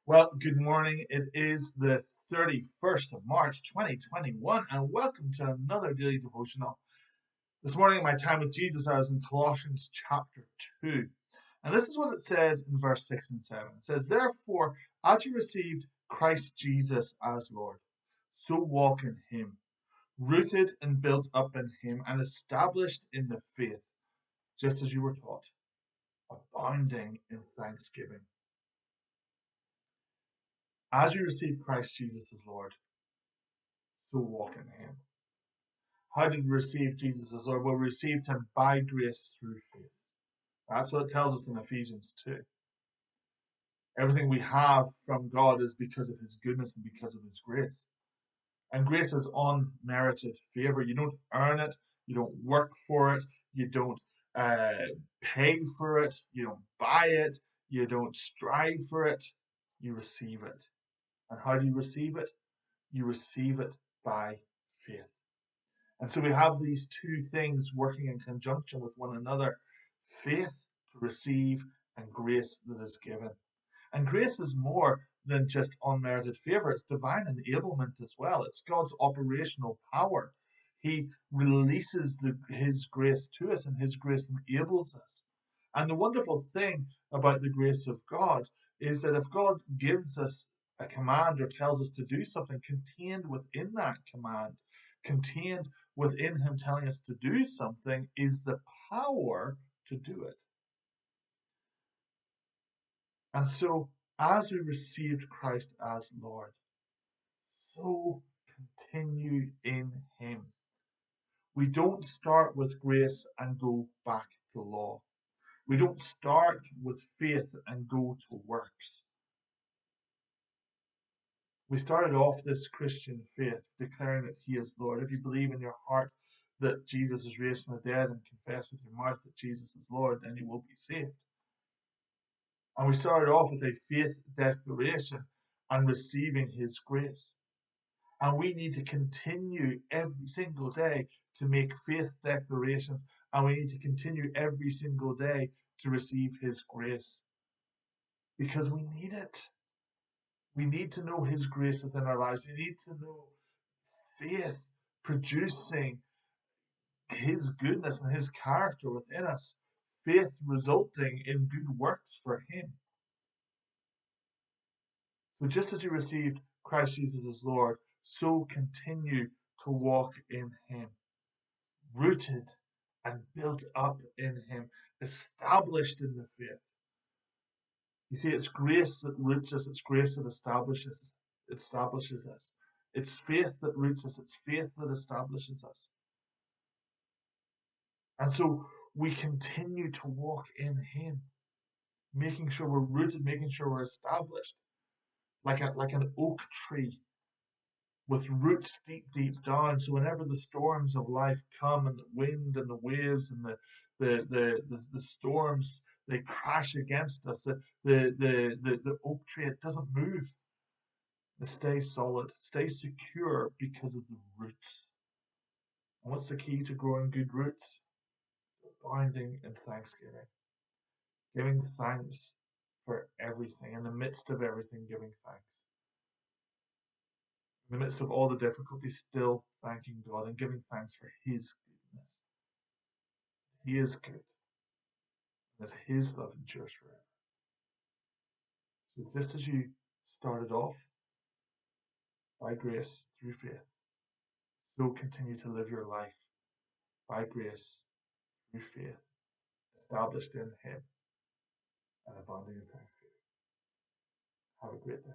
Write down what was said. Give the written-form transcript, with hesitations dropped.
Well, good morning. It is the 31st of March 2021, and welcome to another daily devotional. This morning, in my time with Jesus, I was in Colossians chapter 2. And this is what it says in verse 6 and 7. It says, "Therefore, as you received Christ Jesus as Lord, so walk in him, rooted and built up in him, and established in the faith, just as you were taught, abounding in thanksgiving." As you receive Christ Jesus as Lord, so walk in him. How did we receive Jesus as Lord? Well, we received him by grace through faith. That's what it tells us in Ephesians 2. Everything we have from God is because of his goodness and because of his grace. And grace is unmerited favor. You don't earn it, you don't work for it, you don't pay for it, you don't buy it, you don't strive for it, you receive it. And how do you receive it? You receive it by faith. And so we have these two things working in conjunction with one another: faith to receive and grace that is given. And grace is more than just unmerited favor, it's divine enablement as well. It's God's operational power. He releases his grace to us, and his grace enables us. And the wonderful thing about the grace of God is that if God gives us a command or tells us to do something, contained within that command, contained within him telling us to do something, is the power to do it. And so, as we received Christ as Lord, so continue in him. We don't start with grace and go back to law. We don't start with faith and go to works. We started off this Christian faith declaring that he is Lord. If you believe in your heart that Jesus is raised from the dead and confess with your mouth that Jesus is Lord, then you will be saved. And we started off with a faith declaration and receiving his grace. And we need to continue every single day to make faith declarations, and we need to continue every single day to receive his grace, because we need it. We need to know his grace within our lives. We need to know faith producing his goodness and his character within us, faith resulting in good works for him. So just as you received Christ Jesus as Lord, so continue to walk in him, rooted and built up in him, established in the faith. You see, it's grace that roots us, it's grace that establishes us. It's faith that roots us, it's faith that establishes us. And so we continue to walk in him, making sure we're rooted, making sure we're established, like an oak tree with roots deep, deep down. So whenever the storms of life come, and the wind and the waves and the storms, they crash against us, the oak tree, it doesn't move. It stays solid, stays secure because of the roots. And what's the key to growing good roots? It's abounding in thanksgiving. Giving thanks for everything. In the midst of everything, giving thanks. In the midst of all the difficulties, still thanking God and giving thanks for his goodness. He is good, and that his love endures forever. So just as you started off by grace through faith, so continue to live your life by grace through faith, established in him and abounding in thanksgiving. Have a great day.